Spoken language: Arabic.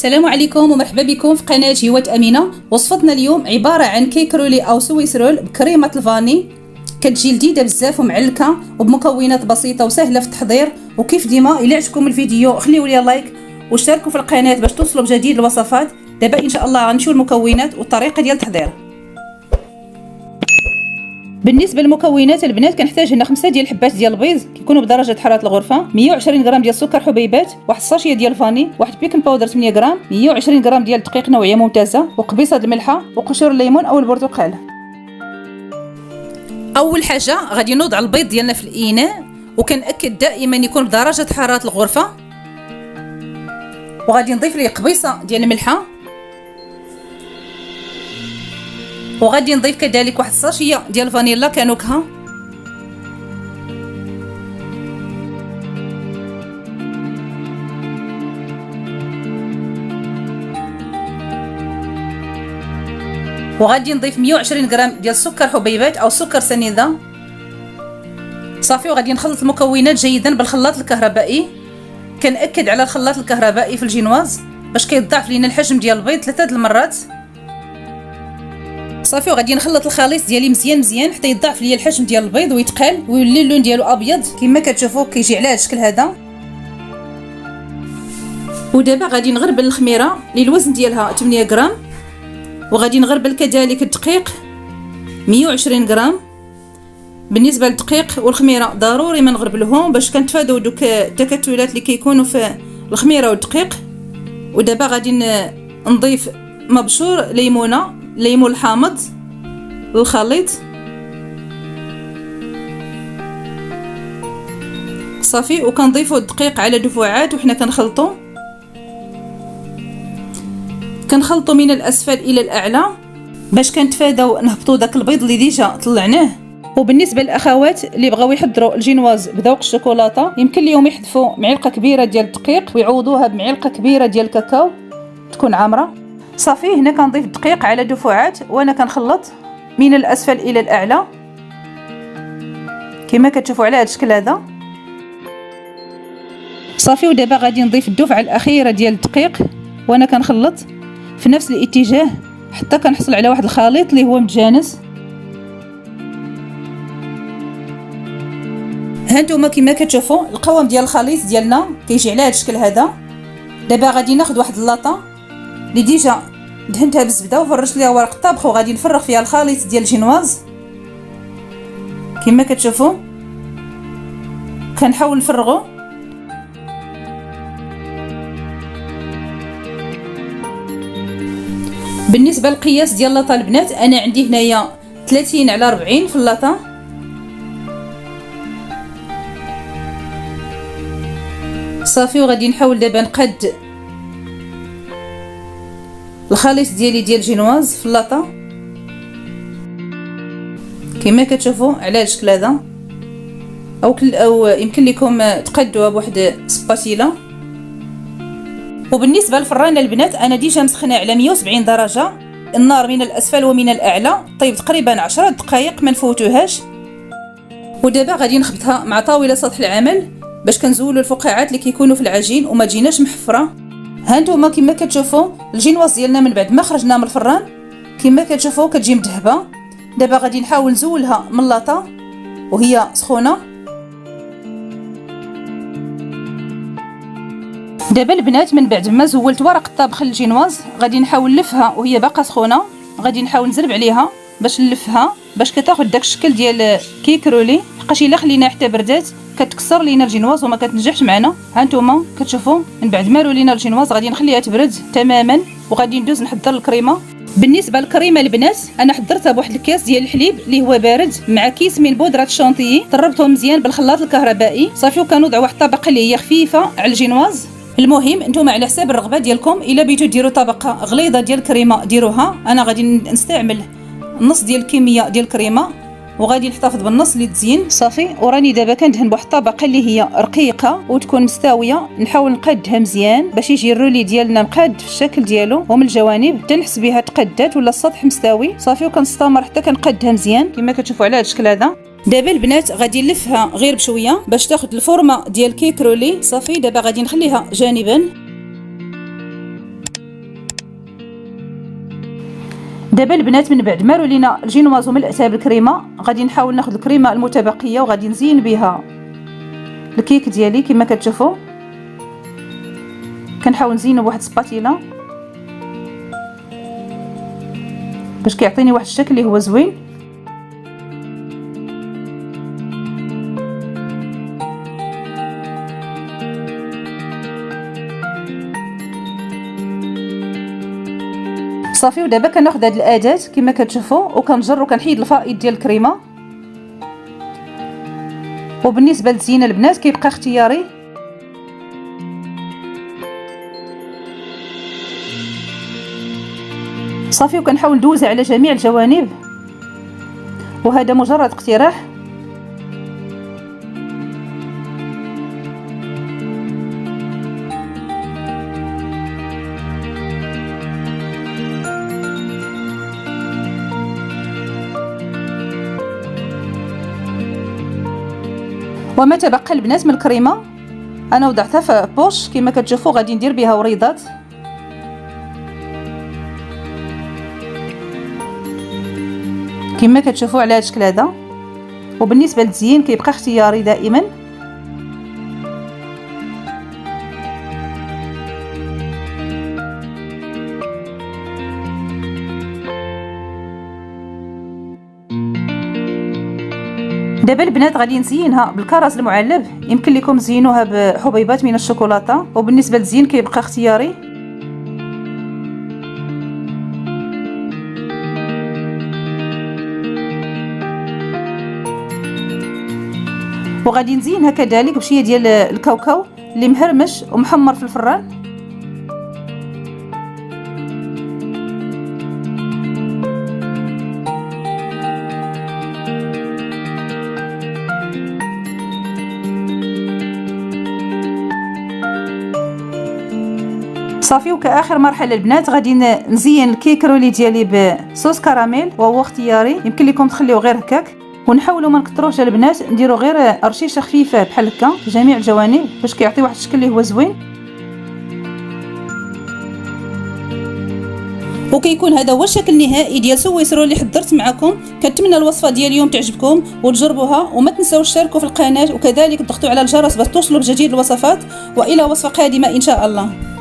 السلام عليكم ومرحبا بكم في قناة هوات أمينة. وصفتنا اليوم عبارة عن كيك رولي أو سويس رول بكريمة الفاني، كتجي لذيذة بزاف ومعلكة وبمكونات بسيطة وسهلة في التحضير. وكيف ديما إلا عجبكم الفيديو خليوا لي لايك واشتركوا في القناة باش توصلوا بجديد الوصفات. دابا إن شاء الله غنمشيو المكونات والطريقة ديال التحضير. بالنسبه للمكونات البنات كنحتاج هنا 5 ديال الحبات ديال البيض كيكونوا بدرجه حراره الغرفه، 120 غرام ديال السكر حبيبات، واحد الساشيه ديال الفاني، واحد بيكن باودر 8 غرام، 120 غرام ديال الدقيق نوعيه ممتازه، وقبيصه الملحه، وقشور الليمون او البرتقال. اول حاجه غادي نوضع البيض ديالنا في الاناء، وكنأكد دائما يكون بدرجه حراره الغرفه، وغادي نضيف ليه قبيصه ديال الملحه، وغادي نضيف كذلك واحد الساشيه ديال الفانيلا كنكهه، وغادي نضيف 120 غرام ديال السكر حبيبات او السكر سنيده. صافي، وغادي نخلط المكونات جيدا بالخلاط الكهربائي. كنأكد على الخلاط الكهربائي في الجينواز باش كيضاعف لينا الحجم ديال البيض 3 المرات. صافي، وغادي نخلط الخليط ديالي مزيان حتى يضاعف ليا الحجم ديال البيض ويتقال ويولي اللون ديالو ابيض كما كتشوفوا، كيجي على هذا الشكل هذا. ودابا غادي نغربل الخميره اللي الوزن ديالها 8 غرام، وغادي نغربل كذلك الدقيق 120 غرام. بالنسبه للدقيق والخميره ضروري ما نغربلهم باش كنتفاداو دوك التكتلات اللي كيكونوا في الخميره والدقيق. ودابا غادي نضيف مبشور ليمون الحامض للخليط. صافي، وكنضيفوا الدقيق على دفعات وحنا كنخلطوا من الاسفل الى الاعلى باش كنتفاداو نهبطوا داك البيض اللي ديجا طلعناه. وبالنسبه للاخوات اللي بغاو يحضروا الجينواز بذوق الشوكولاته، يمكن لهم يحذفوا معلقه كبيره ديال الدقيق ويعوضوها بمعلقه كبيره ديال الكاكاو تكون عامره. صافي، هنا كنضيف الدقيق على دفعات وانا كنخلط من الاسفل الى الاعلى كما كتشوفوا على هذا الشكل هذا. صافي، ودابا غادي نضيف الدفعه الاخيره ديال الدقيق وانا كنخلط في نفس الاتجاه حتى كنحصل على واحد الخليط اللي هو متجانس. ها نتوما كما كتشوفوا القوام ديال الخليط ديالنا كيجي على هذا الشكل هذا. دابا غادي ناخذ واحد اللاطه اللي ديجا دهنتها بالزبده وفرشت ليها ورق الطبخ، وغادي نفرغ فيها الخليط ديال الجينواز كما كتشوفوا. كنحاول نفرغو. بالنسبه للقياس ديال اللاطه البنات، انا عندي هنايا 30 على 40 في اللاطه. صافي، وغادي نحاول دابا نقاد الخليط ديالي ديال الجينواز في اللاطه كما كتشوفوا على هذا الشكل هذا، او يمكن لكم تقادوها بواحد سباتيلا. وبالنسبه للفران البنات، انا ديجا مسخنه على 170 درجه، النار من الاسفل ومن الاعلى، طيب تقريبا 10 دقائق ما نفوتوهاش. ودابا غادي نخبطها مع طاوله سطح العمل باش كنزولوا الفقاعات اللي كيكونوا في العجين وما تجيناش محفره. ها نتوما كما كتشوفوا الجينواز ديالنا من بعد ما خرجنا من الفران كما كتشوفوا كتجي مذهبه. دابا غادي نحاول نزولها من اللاطه وهي سخونه. دابا البنات من بعد ما زولت ورق الطبخ الجينواز غادي نحاول نلفها وهي باقا سخونه. غادي نحاول نزرب عليها باش نلفها باش كتاخذ داك الشكل ديال كيك رولي، حقاش الا خلينا حتى بردات كتكسر لينا الجينواز وما كتنجحش معنا. ها نتوما كتشوفوا من بعد ما رولينا الجينواز غادي نخليها تبرد تماما وغادي ندوز نحضر الكريمه. بالنسبه للكريمه البنات، انا حضرتها بواحد الكاس ديال الحليب اللي هو بارد مع كيس من بودره الشونتيي، طربتهم مزيان بالخلاط الكهربائي. صافي، وكنوضع واحد الطبقه اللي هي خفيفه على الجينواز. المهم نتوما على حساب الرغبه ديالكم، الا بغيتو ديروا طبقه غليظه ديال الكريمه ديروها. انا غادي نستعمل نص ديال الكميه ديال الكريمه وغادي نحتفظ بالنص اللي تزين. صافي، وراني دابا كندهن بواحد الطبقه اللي هي رقيقه وتكون مستويه. نحاول نقادها مزيان باش يجي الرولي ديالنا مقاد في الشكل ديالو ومن الجوانب حتى نحس بها تقادات ولا السطح مستوي. صافي، وكنستمر حتى كنقادها مزيان كما كتشوفوا على هذا الشكل هذا. دابا البنات غادي نلفها غير بشويه باش تاخذ الفورمه ديال كيك رولي. صافي، دابا غادي نخليها جانبا. دابا البنات من بعد ما رولينا الجينواز وملأتها بالكريمه، غادي نحاول ناخذ الكريمه المتبقيه وغادي نزين بها الكيك ديالي. كما كتشوفوا كنحاول نزينو بواحد السباتيلا باش كيعطيني واحد الشكل اللي هو زوين. صافي، ودابا كناخذ هاد الاداه كما كتشوفوا وكنجر وكنحيد الفائض ديال الكريمه. وبالنسبه للزينه البنات كيبقى اختياري. صافي، وكنحاول ندوزها على جميع الجوانب، وهذا مجرد اقتراح. وما تبقى البنات من الكريمه انا وضعتها في بوش كما كتشوفوا، غادي ندير بها وريضات. كما كتشوفوا على هذا الشكل هذا. وبالنسبه للتزيين كيبقى اختياري دائما. دابا البنات غادي نزينها بالكرز المعلب، يمكن لكم تزينوها بحبيبات من الشوكولاته، وبالنسبه للزين كيبقى اختياري. وغادي نزينها كذلك بشويه ديال الكاوكاو اللي مهرمش ومحمر في الفران. صافي، وكاخر مرحله البنات غادي نزين الكيك رولي ديالي بصوص كراميل وهو اختياري، يمكن لكم تخليوه غير هكاك. ونحاولوا ما نكثروش البنات، نديروا غير رشيشه خفيفه بحال هكا جميع الجوانب باش كيعطي واحد الشكل اللي هو زوين. وكيكون هذا هو الشكل النهائي ديال سويسرو اللي حضرت معكم. كنتمنى الوصفه ديال اليوم تعجبكم وتجربوها، وما تنساوش تشاركوا في القناه وكذلك تضغطوا على الجرس باش توصلوا بجديد الوصفات. والى وصفه قادمه ان شاء الله.